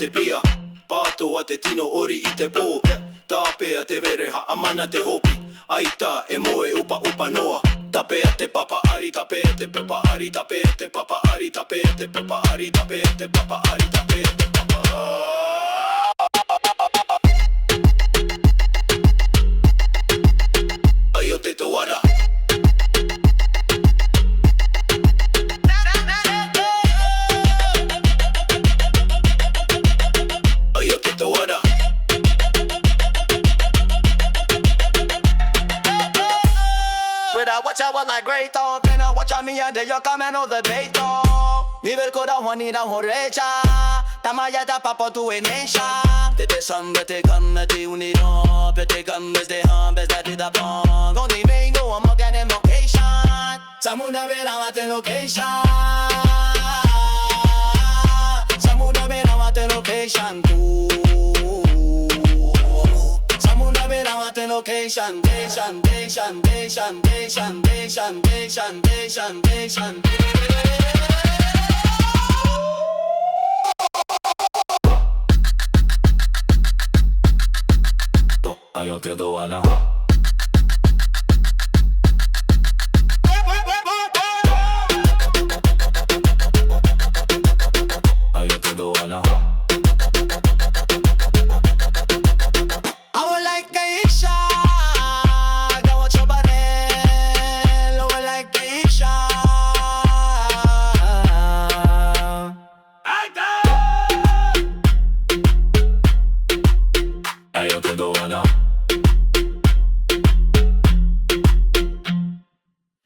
te pia Pātoa te tino ori I te pō Tāpea te vereha amana te hopi Aita e moe upa upa noa Tapea te papa ari, tapea te papa ari Tapea te papa ari, tapea te papa ari Tapea te papa ari, tapea te papa Ai o te toara Watch out what like great talk, and watch out me and they you come and all the bait talk. Nivel koda wani na horecha, tamaya da papa tu enesha. Te samba te kan te unido, te kan de hambes that did a bong. Only me go am again location. Samuna vera mate location. Samuna vera mate location too. Location, Nation. Ayo te doana.